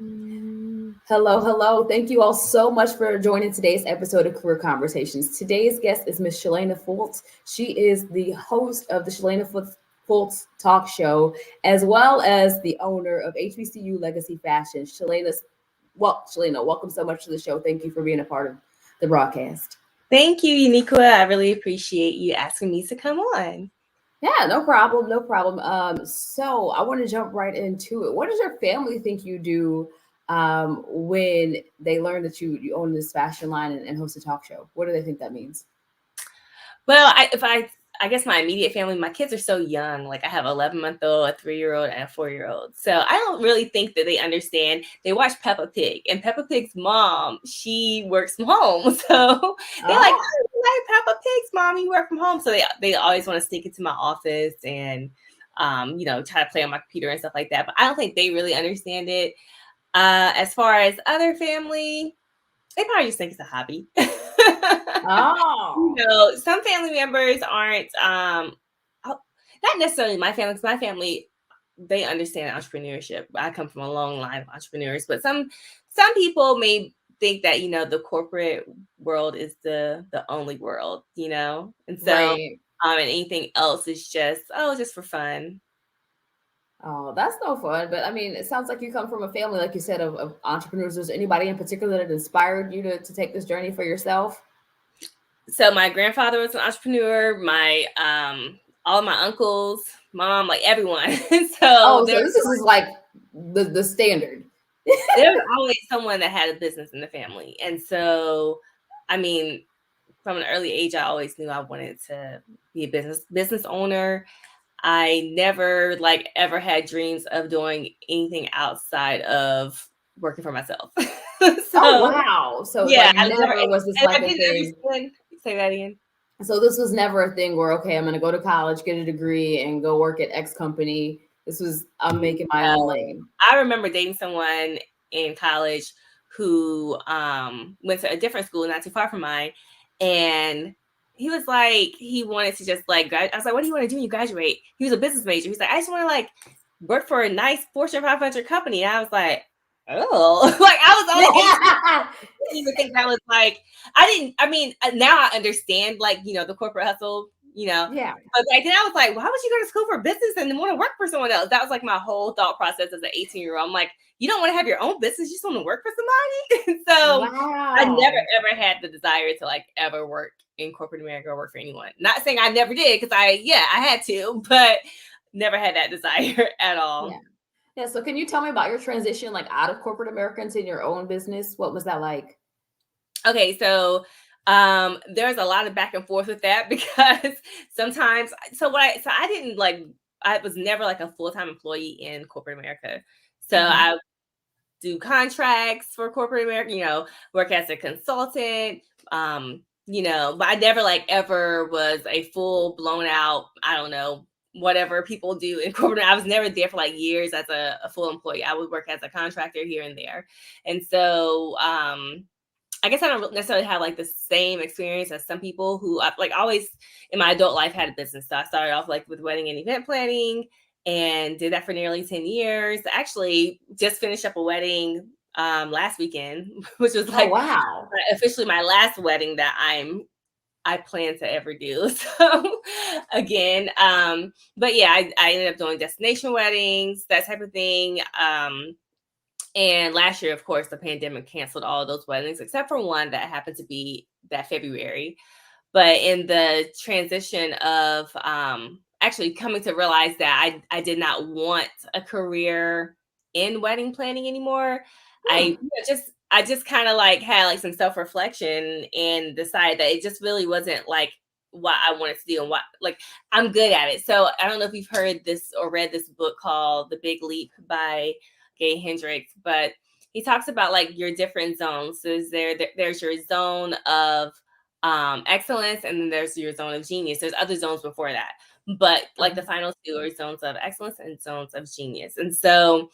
Hello, hello. Thank you all so much for joining today's episode of Career Conversations. Today's guest is Miss Cheylaina Fultz. She is the host of the Fultz Talk Show, as well as the owner of HBCU Legacy Fashion. Cheylaina, welcome so much to the show. Thank you for being a part of the broadcast. Thank you, Uniqua. I really appreciate you asking me to come on. Yeah, no problem, no problem. So I want to jump right into it. What does your family think you do when they learn that you own this fashion line and host a talk show? What do they think that means? Well, I guess my immediate family, my kids are so young. Like I have an 11-month-old, a 3-year-old, and a 4-year-old. So I don't really think that they understand. They watch Peppa Pig, and Peppa Pig's mom, she works from home. So they're like, oh, you like Peppa Pig's mom, you work from home. So they always want to sneak into my office and try to play on my computer and stuff like that. But I don't think they really understand it. As far as other family, they probably just think it's a hobby. Oh. Some family members aren't not necessarily my family, because my family, they understand entrepreneurship. I come from a long line of entrepreneurs, but some people may think that the corporate world is the only world, and so Right. and anything else is just for fun. Oh, that's no fun. But I mean, it sounds like you come from a family, like you said, of entrepreneurs. Is there anybody in particular that inspired you to take this journey for yourself? So my grandfather was an entrepreneur. My all my uncles, mom, like everyone. So this is like the standard. There was always someone that had a business in the family, and so I mean, from an early age, I always knew I wanted to be a business owner. I never ever had dreams of doing anything outside of working for myself. Oh wow! So yeah, like never was this like a thing. Say that again. So this was never a thing where, okay, I'm going to go to college, get a degree, and go work at X company. This was, I'm making my own lane. I remember dating someone in college who went to a different school not too far from mine, and he was like, he wanted to just I was like, what do you want to do when you graduate? He was a business major. He's like, I just want to work for a nice Fortune 500 company. And I was like, oh, I was only didn't even think that was now I understand the corporate hustle, Yeah. But back then I was like, why would you go to school for business and want to work for someone else? That was my whole thought process as an 18-year-old. I'm like, you don't want to have your own business, you just want to work for somebody. So wow. I never ever had the desire to ever work in corporate America or work for anyone. Not saying I never did, because I had to, but never had that desire at all. Yeah. So can you tell me about your transition out of corporate America into your own business? What was that like? Okay, so there's a lot of back and forth with that, because sometimes I was never a full-time employee in corporate America. So I do contracts for corporate America, work as a consultant, but I never ever was a full blown out, I don't know, whatever people do in corporate. I was never there for years as a full employee. I would work as a contractor here and there. And so I guess I don't necessarily have the same experience as some people who always in my adult life had a business. So I started off with wedding and event planning, and did that for nearly 10 years. Actually just finished up a wedding last weekend, which was wow, officially my last wedding that I plan to ever do. So again, but yeah, I ended up doing destination weddings, that type of thing. And last year, of course, the pandemic canceled all of those weddings, except for one that happened to be that February. But in the transition of actually coming to realize that I did not want a career in wedding planning anymore, I just kind of had some self-reflection and decided that it just really wasn't what I wanted to do, and what I'm good at it. So I don't know if you've heard this or read this book called The Big Leap by Gay Hendricks, but he talks about your different zones. So there's your zone of excellence, and then there's your zone of genius. There's other zones before that, but the final two are zones of excellence and zones of genius. And so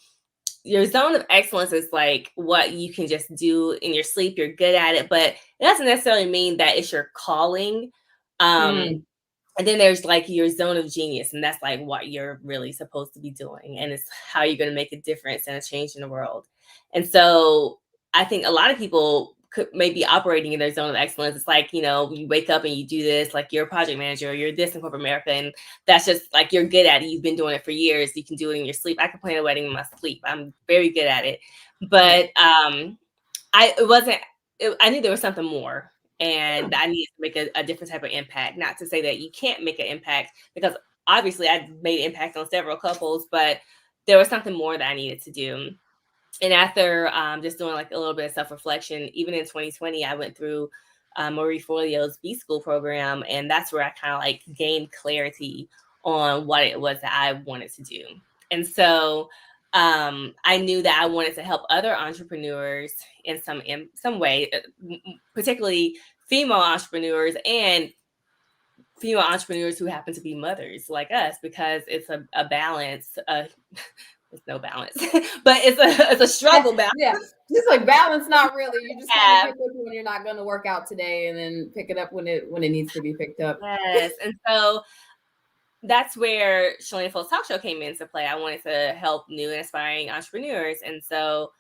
your zone of excellence is what you can just do in your sleep. You're good at it, but it doesn't necessarily mean that it's your calling. And then there's like your zone of genius, and that's like what you're really supposed to be doing. And it's how you're going to make a difference and a change in the world. And so I think a lot of people could maybe operating in their zone of excellence. It's like, you know, you wake up and you do this, like you're a project manager, or you're this in corporate America, and that's just like you're good at it. You've been doing it for years. You can do it in your sleep. I can plan a wedding in my sleep. I'm very good at it. But I knew there was something more, and I needed to make a different type of impact. Not to say that you can't make an impact, because obviously I made an impact on several couples, but there was something more that I needed to do. And after just doing like a little bit of self-reflection, even in 2020, I went through Marie Forleo's B School program, and that's where I kind of like gained clarity on what it was that I wanted to do. And so I knew that I wanted to help other entrepreneurs in some way, particularly female entrepreneurs and female entrepreneurs who happen to be mothers like us, because it's a balance. There's no balance, but it's a struggle balance. Yeah, just like balance, not really. You just kind of pick up when you're not going to work out today, and then pick it up when it needs to be picked up. Yes, and so that's where Cheylaina Fultz Talk Show came into play. I wanted to help new and aspiring entrepreneurs, and so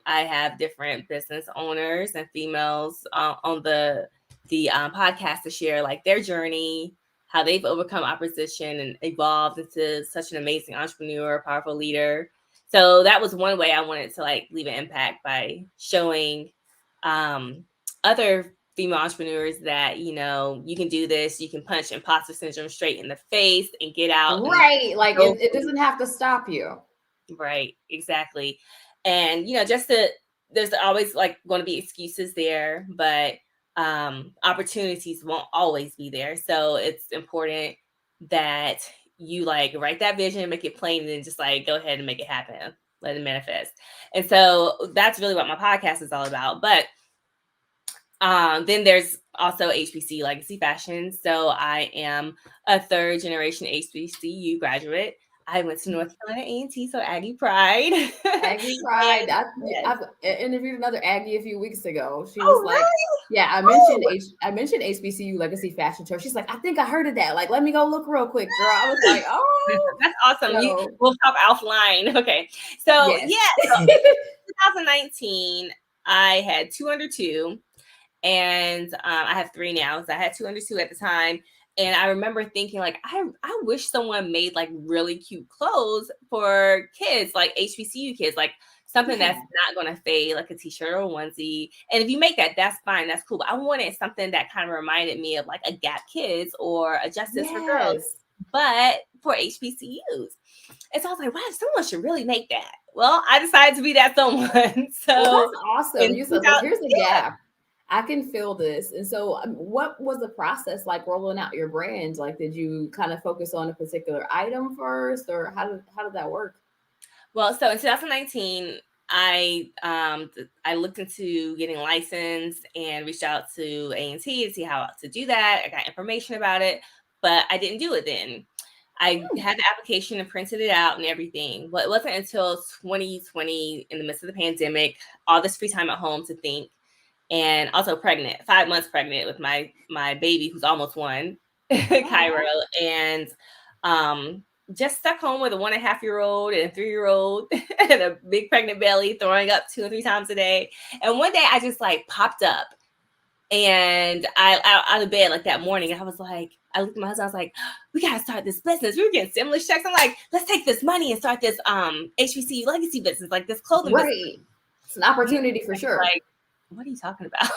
I have different business owners and females on the podcast to share like their journey, how they've overcome opposition and evolved into such an amazing entrepreneur, powerful leader. So that was one way I wanted to like leave an impact, by showing other female entrepreneurs that, you know, you can do this. You can punch imposter syndrome straight in the face and get out. Right. Like it doesn't have to stop you. Right. Exactly. And, you know, there's always like going to be excuses there, but opportunities won't always be there. So it's important that you like write that vision, make it plain, and then just like go ahead and make it happen, let it manifest. And so that's really what my podcast is all about. But then there's also HBCU Legacy Fashion. So I am a third generation HBCU graduate. I went to North Carolina A&T, so Aggie Pride. Aggie Pride. I've interviewed another Aggie a few weeks ago. She was really? like, "Yeah, I mentioned HBCU Legacy Fashion Show." She's like, "I think I heard of that. Like, let me go look real quick, girl." I was like, "Oh, that's awesome." So, we'll talk offline. Okay, so yes. So 2019, I had 2 under 2, and I have 3 now. So I had 2 under 2 at the time. And I remember thinking, like, I wish someone made like really cute clothes for kids, like HBCU kids, like something that's not going to fade, like a t-shirt or a onesie. And if you make that, that's fine, that's cool. But I wanted something that kind of reminded me of like a Gap Kids or a Justice for Girls, but for HBCUs. And so I was like, wow, someone should really make that. Well, I decided to be that someone. So that's awesome. You said, well, here's a gap. I can feel this. And so what was the process like rolling out your brand? Like, did you kind of focus on a particular item first, or how did that work? Well, so in 2019, I looked into getting licensed and reached out to A&T to see how to do that. I got information about it, but I didn't do it then. I had the application and printed it out and everything. Well, it wasn't until 2020, in the midst of the pandemic, all this free time at home to think. And also pregnant, 5 months pregnant with my baby, who's almost 1, Cairo, and just stuck home with a 1.5-year-old and a 3-year-old and a big pregnant belly, throwing up 2 or 3 times a day. And one day I just like popped up, and I out of bed like that morning, and I was like, I looked at my husband, I was like, we gotta start this business. We were getting stimulus checks. I'm like, let's take this money and start this HBCU legacy business, like this clothing business. It's an opportunity for sure. Like, what are you talking about?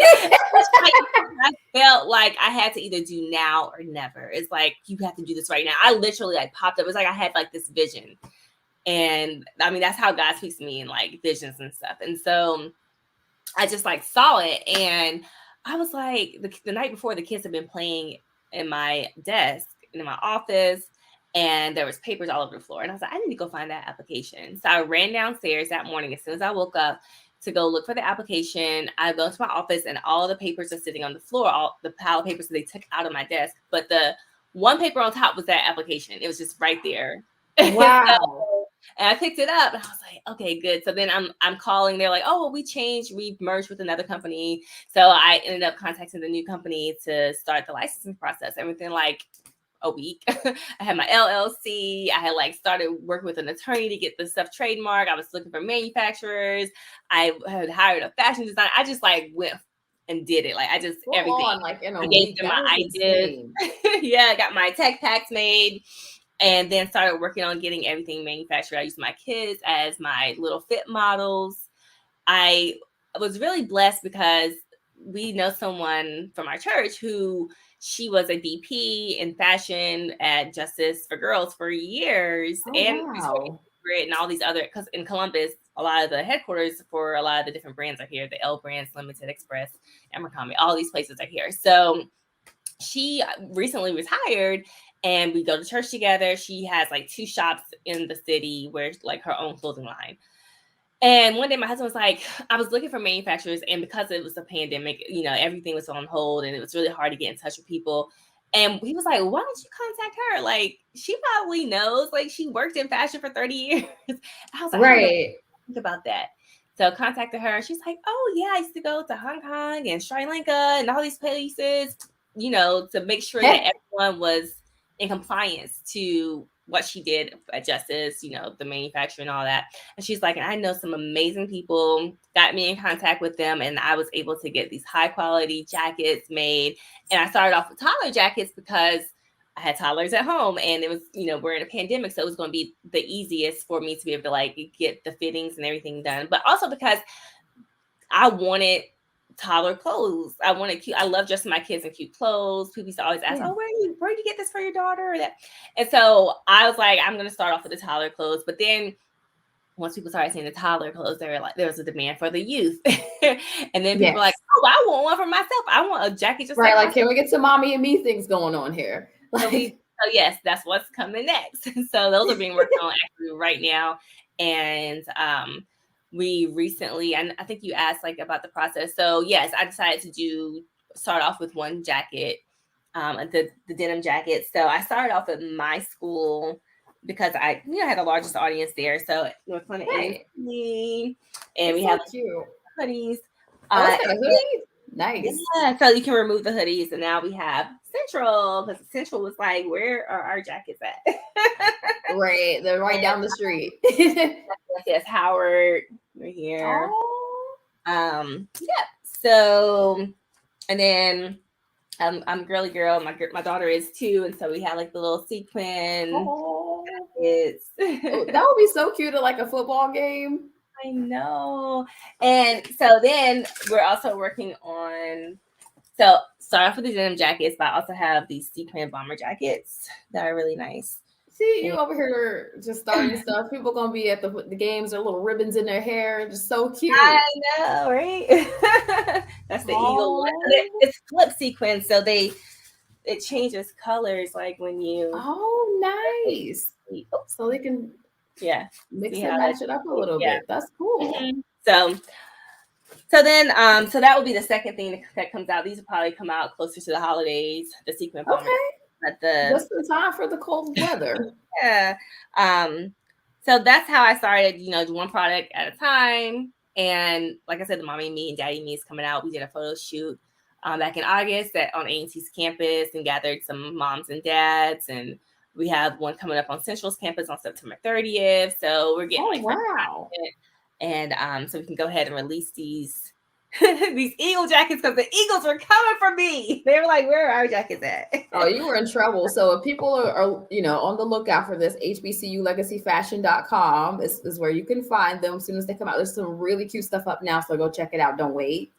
I felt like I had to either do now or never. It's like, you have to do this right now. I literally like popped up. It's like I had like this vision. And I mean, that's how God speaks to me in like visions and stuff. And so I just like saw it. And I was like, the night before, the kids had been playing in my desk in my office, and there was papers all over the floor. And I was like, I need to go find that application. So I ran downstairs that morning as soon as I woke up to go look for the application. I go to my office, and all the papers are sitting on the floor, all the pile of papers that they took out of my desk. But the one paper on top was that application. It was just right there. Wow. So And I picked it up and I was like, okay, good. So then I'm calling. They're like, oh, well, we merged with another company. So I ended up contacting the new company to start the licensing process. Everything like a week. I had my LLC. I had like started working with an attorney to get the stuff trademarked. I was looking for manufacturers. I had hired a fashion designer. I just like went and did it. Like I just Full everything. on, like in a I gave week. them That my is ideas. insane. Yeah, I got my tech packs made and then started working on getting everything manufactured. I used my kids as my little fit models. I was really blessed because we know someone from our church who she was a VP in fashion at Justice for Girls for years. Oh, And wow. and all these other, because in Columbus, a lot of the headquarters for a lot of the different brands are here. The L Brands, Limited Express, Abercrombie, all these places are here. So she recently retired and we go to church together. She has like 2 shops in the city where like her own clothing line. And one day my husband was like, I was looking for manufacturers, and because it was a pandemic, you know, everything was on hold and it was really hard to get in touch with people. And he was like, why don't you contact her? Like, she probably knows, like she worked in fashion for 30 years. I was like, I don't know, think about that. So contacted her. She's like, oh yeah, I used to go to Hong Kong and Sri Lanka and all these places, you know, to make sure that everyone was in compliance to what she did at Justice, you know, the manufacturer and all that. And she's like, and I know some amazing people, got me in contact with them, and I was able to get these high quality jackets made. And I started off with toddler jackets because I had toddlers at home and it was, you know, we're in a pandemic. So it was going to be the easiest for me to be able to like get the fittings and everything done. But also because I wanted toddler clothes. I wanted cute. I love dressing my kids in cute clothes. People used to always ask, oh, where did you get this for your daughter? Or that. And so I was like, I'm going to start off with the toddler clothes. But then once people started seeing the toddler clothes, they were like, there was a demand for the youth. And then people were like, oh, I want one for myself. I want a jacket just right. Like, can we get some mommy and me things going on here? Like, so yes, that's what's coming next. So those are being worked on actually right now. And we recently, and I think you asked like about the process. So yes, I decided to start off with one jacket, the denim jacket. So I started off at my school because I, you know, had the largest audience there. So North Carolina A&T, and we have cute hoodies. Oh, it's got a hoodie? Nice. Yeah, so you can remove the hoodies, and now we have Central, because Central was like, where are our jackets at? Right, they're right down the street. Yes, Howard, we're here. Oh. Yeah. So, and then I'm girly girl. My daughter is too, and so we have like the little sequin. Oh. It's that would be so cute at like a football game. I know. And so then we're also working on, so start off with the denim jackets, but I also have these sequin bomber jackets that are really nice. See, you over here just starting stuff. People gonna be at the games, their little ribbons in their hair, just so cute. I know, right? That's the eagle. It's flip sequence, so it changes colors like when you. Oh, nice. So they can mix and match it up a little bit. That's cool. Mm-hmm. So then so that will be the second thing that comes out. These will probably come out closer to the holidays. The sequin bomber. Okay. Just in time for the cold weather. Yeah. So that's how I started, you know, one product at a time. And like I said, the Mommy and Me and Daddy Me is coming out. We did a photo shoot back in August on A&T's campus and gathered some moms and dads. And we have one coming up on Central's campus on September 30th. So we're getting wow. And so we can go ahead and release these these eagle jackets, because the Eagles were coming for me. They were like, where are our jackets at? Oh, you were in trouble. So if people are you know, on the lookout for this, HBCU Legacy Fashion.com is where you can find them as soon as they come out. There's some really cute stuff up now, so go check it out. Don't wait.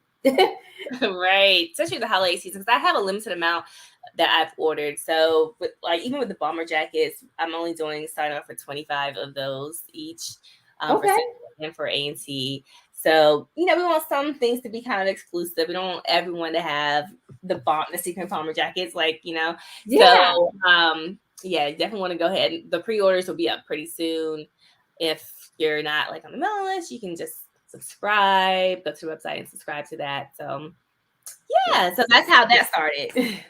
Right, especially the holiday season, because I have a limited amount that I've ordered. So even with the bomber jackets, I'm only starting off for 25 of those each. And for A&T. So, you know, we want some things to be kind of exclusive. We don't want everyone to have the sequin bomber jackets, like, you know. Yeah. So, definitely want to go ahead. The pre-orders will be up pretty soon. If you're not like on the mailing list, you can just subscribe, go to the website and subscribe to that. So, so that's how that started.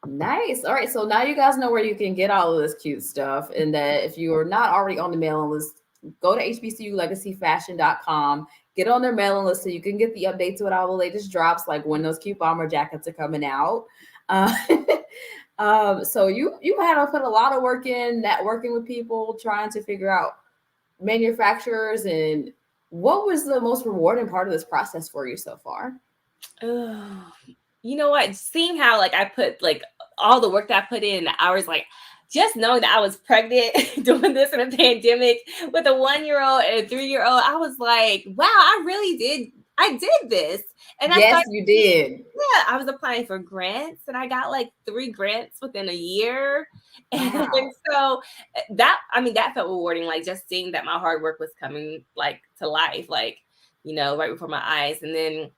Nice. All right. So now you guys know where you can get all of this cute stuff. And that if you are not already on the mailing list, go to HBCULegacyFashion.com, get on their mailing list so you can get the updates with all the latest drops, like when those cute bomber jackets are coming out. Uh, so you had to put a lot of work in networking with people, trying to figure out manufacturers. And what was the most rewarding part of this process for you so far? You know what? Seeing how like I put like all the work that I put in, the hours, like just knowing that I was pregnant doing this in a pandemic with a 1-year-old and a 3-year-old, I was like, wow, I did this. And yes, you did. Yeah, I was applying for grants and I got like 3 grants within a year. Wow. And so that felt rewarding, like just seeing that my hard work was coming like to life, like, right before my eyes. And then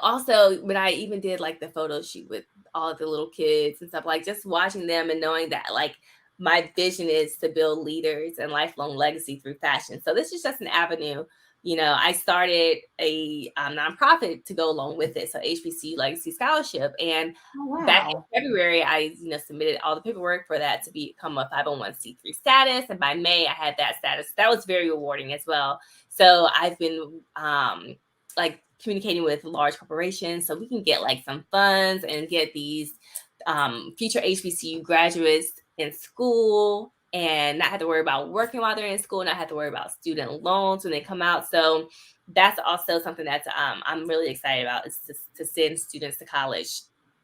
also when I even did like the photo shoot with all the little kids and stuff, like just watching them and knowing that like my vision is to build leaders and lifelong legacy through fashion. So this is just an avenue. I started a nonprofit to go along with it. So HBCU Legacy Scholarship. And back in February, I, submitted all the paperwork for that to become a 501c3 status. And by May, I had that status. That was very rewarding as well. So I've been like communicating with large corporations so we can get like some funds and get these future HBCU graduates in school and not have to worry about working while they're in school, not have to worry about student loans when they come out. So that's also something that's I'm really excited about, is to send students to college.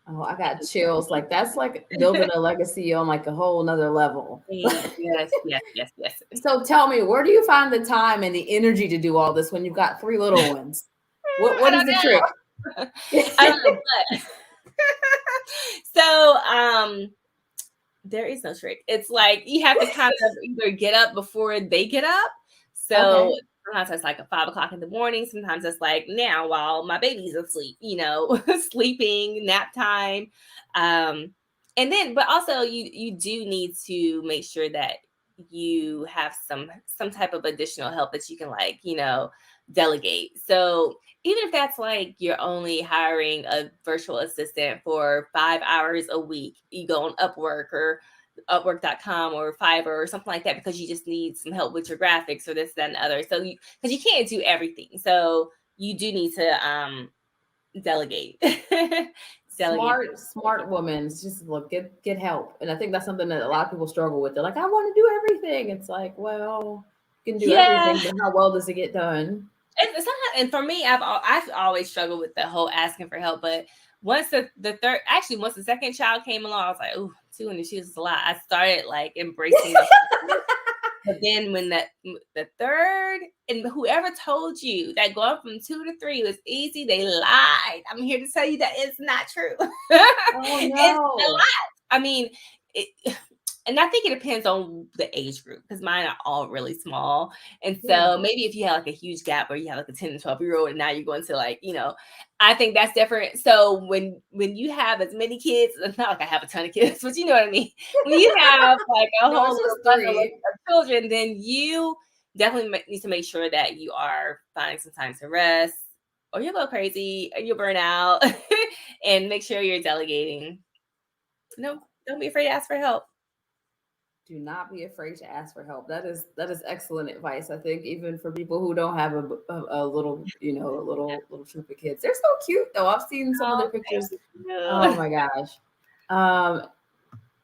Oh, I got chills. Like that's like building a legacy on like a whole nother level. Yes. So tell me, where do you find the time and the energy to do all this when you've got 3 little ones? What is the trick? I don't know, but so there is no trick. It's like you have to kind of either get up before they get up. So sometimes it's like 5 o'clock in the morning. Sometimes it's like now while my baby's asleep, sleeping, nap time. And then, but also you do need to make sure that you have some type of additional help that you can like, delegate. So even if that's like you're only hiring a virtual assistant for 5 hours a week, you go on Upwork or Upwork.com or Fiverr or something like that, because you just need some help with your graphics or this, that, and the other. So because you can't do everything. So you do need to delegate. Smart women just look, get help. And I think that's something that a lot of people struggle with. They're like, I want to do everything. It's like, well, you can do everything, but how well does it get done? And for me, I've always struggled with the whole asking for help. But once the second child came along, I was like, oh, 2 in the shoes is a lot. I started like embracing it. But then when the third, and whoever told you that going from 2 to 3 was easy, they lied. I'm here to tell you that it's not true. Oh, no. It's a lot. I mean, and I think it depends on the age group, because mine are all really small. And so maybe if you have like a huge gap where you have like a 10 to 12-year-old and now you're going to like, I think that's different. So when you have as many kids, it's not like I have a ton of kids, but you know what I mean? When you have like a whole bundle of children, then you definitely need to make sure that you are finding some time to rest, or you'll go crazy, or you'll burn out, and make sure you're delegating. No, don't be afraid to ask for help. Do not be afraid to ask for help. That is excellent advice. I think even for people who don't have a little, little troop of kids, they're so cute though. I've seen some of their pictures. Oh my gosh.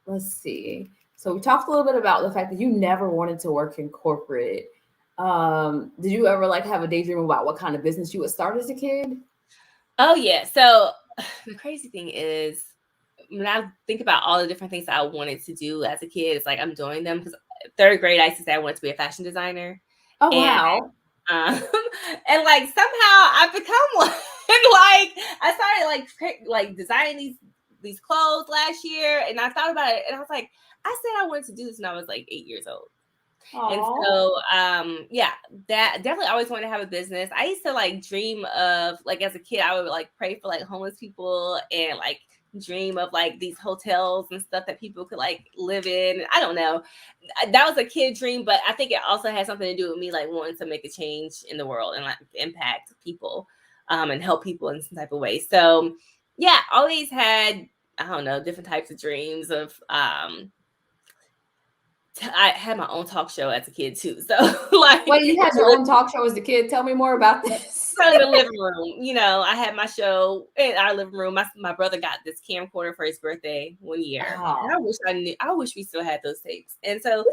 Let's see. So we talked a little bit about the fact that you never wanted to work in corporate. Did you ever like have a daydream about what kind of business you would start as a kid? Oh yeah. So the crazy thing is, when I think about all the different things that I wanted to do as a kid, it's like I'm doing them, because 3rd grade I used to say I wanted to be a fashion designer. Oh, wow. And like somehow I've become one. Like I started like designing these clothes last year, and I thought about it and I was like, I said I wanted to do this when I was like 8 years old. Aww. And so that definitely always wanted to have a business. I used to like dream of, like as a kid, I would like pray for like homeless people and like dream of like these hotels and stuff that people could like live in. I don't know. That was a kid dream, but I think it also had something to do with me like wanting to make a change in the world and like impact people and help people in some type of way. So yeah, always had, I don't know, different types of dreams of I had my own talk show as a kid too. So like, Wait, you had your own talk show as a kid. Tell me more about this. in the living room, I had my show in our living room. My brother got this camcorder for his birthday one year. And Oh. I wish we still had those tapes. And so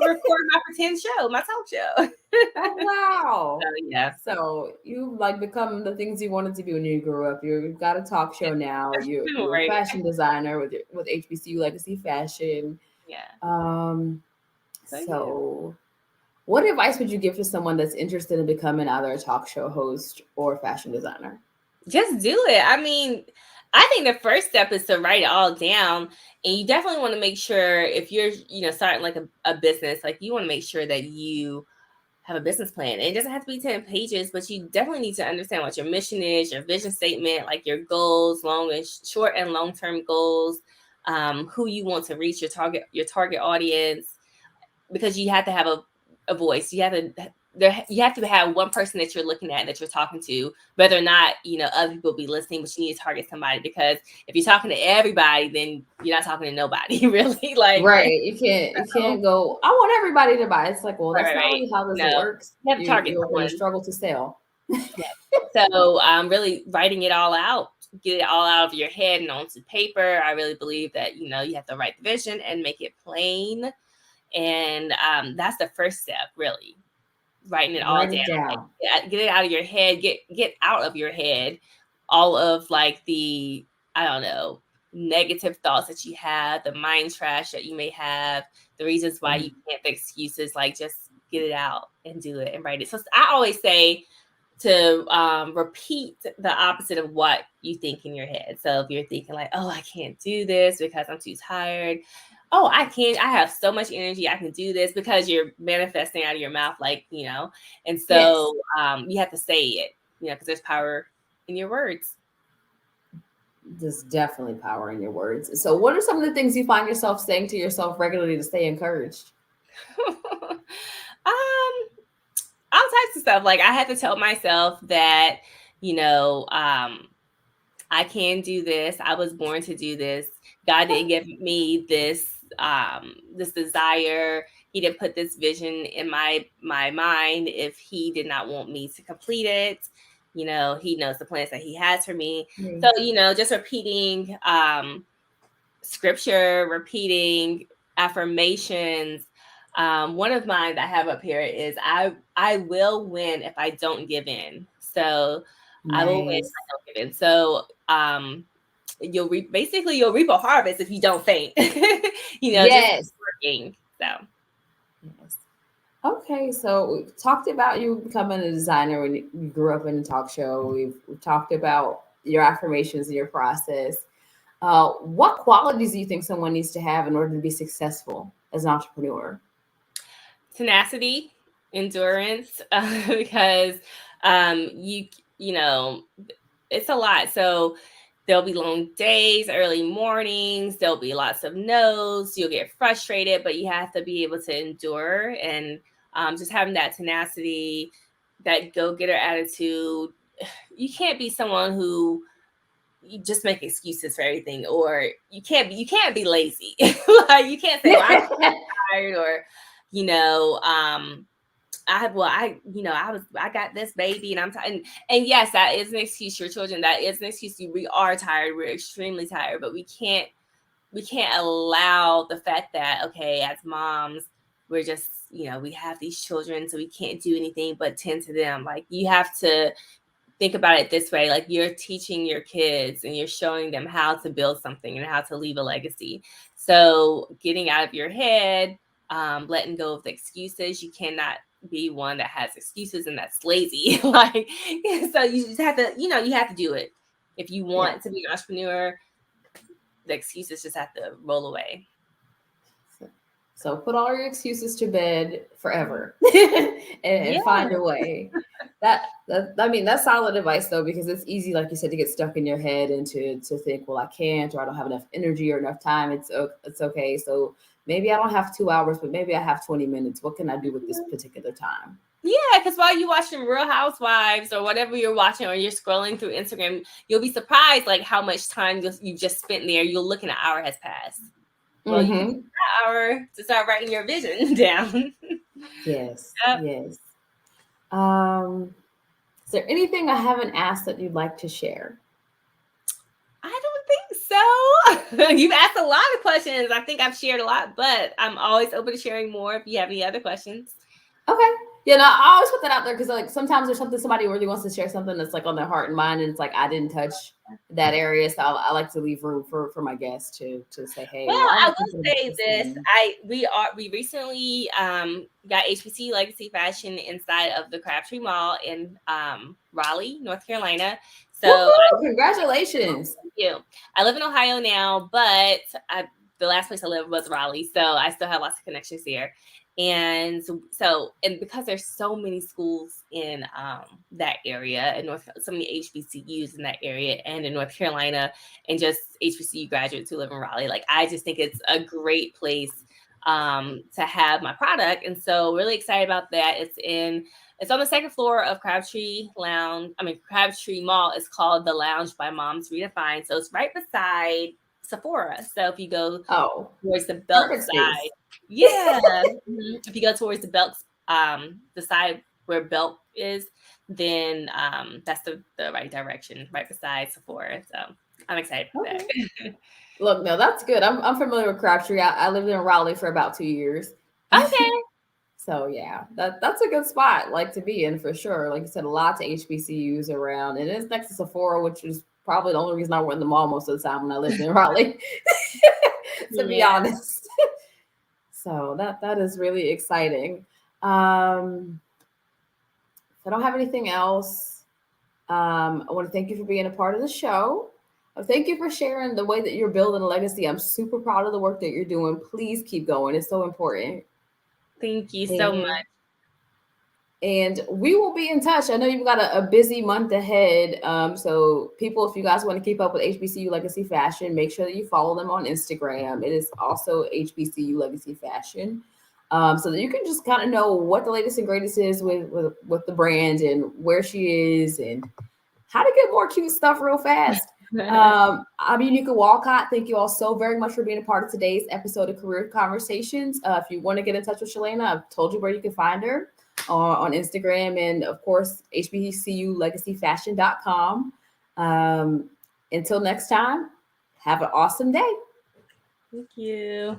record my pretend show, my talk show. Oh wow. So, yeah. So you like become the things you wanted to be when you grew up. You've got a talk show now. You're a Right. fashion designer with HBCU Legacy Fashion. Yeah. So what advice would you give to someone that's interested in becoming either a talk show host or fashion designer? Just do it. I mean, I think the first step is to write it all down. And you definitely want to make sure if you're, starting like a business, like you want to make sure that you have a business plan. And it doesn't have to be 10 pages, but you definitely need to understand what your mission is, your vision statement, like your goals, short and long-term goals, who you want to reach, your target audience, because you have to have a voice. You have to have one person that you're looking at, that you're talking to, whether or not, other people be listening, but you need to target somebody, because if you're talking to everybody, then you're not talking to nobody really. Like, right. You can't go, I want everybody to buy. It's like, well, that's right. not really how this works. You have to target You're going someone. to struggle to sell. Yeah. So really writing it all out, get it all out of your head and onto paper. I really believe that, you have to write the vision and make it plain. And that's the first step, really. Writing it all down. Like, get it out of your head. Get out of your head all of like the, I don't know, negative thoughts that you have, the mind trash that you may have, the reasons why you can't, the excuses. Like, just get it out and do it and write it. So I always say to repeat the opposite of what you think in your head. So if you're thinking like, oh, I can't do this because I'm too tired. Oh, I have so much energy, I can do this, because you're manifesting out of your mouth, like, and so you have to say it, because there's power in your words. There's definitely power in your words. So what are some of the things you find yourself saying to yourself regularly to stay encouraged? All types of stuff. Like, I have to tell myself that, I can do this. I was born to do this. God didn't give me this desire. He didn't put this vision in my mind if he did not want me to complete it. He knows the plans that he has for me. So, just repeating scripture, repeating affirmations. One of mine that I have up here is I will win if I don't give in. So nice. I will win if I don't give in. So you'll reap a harvest if you don't faint. Yes. Just working. So yes. Okay, so we talked about you becoming a designer when you grew up in a talk show. We've talked about your affirmations and your process. What qualities do you think someone needs to have in order to be successful as an entrepreneur? Tenacity, endurance, because it's a lot. So there'll be long days, early mornings, there'll be lots of no's, you'll get frustrated, but you have to be able to endure, and just having that tenacity, that go-getter attitude. You can't be someone who you just make excuses for everything, or you can't be lazy. Like, you can't say, well, I'm tired, or I got this baby and I'm tired. And yes, that is an excuse. Your children, that is an excuse. We are tired. We're extremely tired, but we can't allow the fact that, okay, as moms, we're just, we have these children, so we can't do anything but tend to them. Like, you have to think about it this way. Like, you're teaching your kids and you're showing them how to build something and how to leave a legacy. So getting out of your head, letting go of the excuses. You cannot be one that has excuses and that's lazy. Like, so you just have to, you have to do it. If you want to be an entrepreneur, the excuses just have to roll away. So put all your excuses to bed forever and find a way. That's solid advice though, because it's easy, like you said, to get stuck in your head and to think, well, I can't, or I don't have enough energy or enough time. It's okay. So maybe I don't have 2 hours, but maybe I have 20 minutes. What can I do with this particular time? Yeah, because while you're watching Real Housewives or whatever you're watching, or you're scrolling through Instagram, you'll be surprised like how much time you just spent there. You'll look and an hour has passed. Well, you can use that hour to start writing your vision down. Yes. Yep. Yes. Is there anything I haven't asked that you'd like to share? I don't think so. You've asked a lot of questions. I think I've shared a lot, but I'm always open to sharing more if you have any other questions. Okay. Yeah, no, I always put that out there because like sometimes there's something somebody really wants to share something that's like on their heart and mind, and it's like I didn't touch that area, so I like to leave room for my guests to say, hey, Well, well, I will say this: we recently got HBCU Legacy Fashion inside of the Crabtree Mall in Raleigh, North Carolina. So congratulations! Thank you. I live in Ohio now, but the last place I lived was Raleigh, so I still have lots of connections here. And and because there's so many schools in that area, and so many HBCUs in that area, and in North Carolina, and just HBCU graduates who live in Raleigh, like I just think it's a great place to have my product, and so really excited about that. It's on the second floor of Crabtree Mall. It's called the Lounge by Moms Redefined. So it's right beside Sephora. So if you go towards the Belk side, if you go towards the Belk, the side where Belk is, then that's the right direction, right beside Sephora. So I'm excited for that. Look, no, that's good. I'm familiar with Crabtree. I lived in Raleigh for about 2 years. Okay. So yeah, that's a good spot like to be in for sure. Like you said, lots of HBCUs around, and it's next to Sephora, which is probably the only reason I went in the mall most of the time when I lived in Raleigh. To be honest. So that is really exciting. If I don't have anything else, I want to thank you for being a part of the show. Thank you for sharing the way that you're building a legacy. I'm super proud of the work that you're doing. Please keep going. It's so important. Thank you so much. And we will be in touch. I know you've got a busy month ahead. So people, if you guys want to keep up with HBCU Legacy Fashion, make sure that you follow them on Instagram. It is also HBCU Legacy Fashion. So that you can just kind of know what the latest and greatest is with the brand and where she is and how to get more cute stuff real fast. I'm Unica Walcott. Thank you all so very much for being a part of today's episode of Career Conversations. If you want to get in touch with Cheylaina, I've told you where you can find her on Instagram and, of course, HBCULegacyFashion.com. Until next time, have an awesome day. Thank you.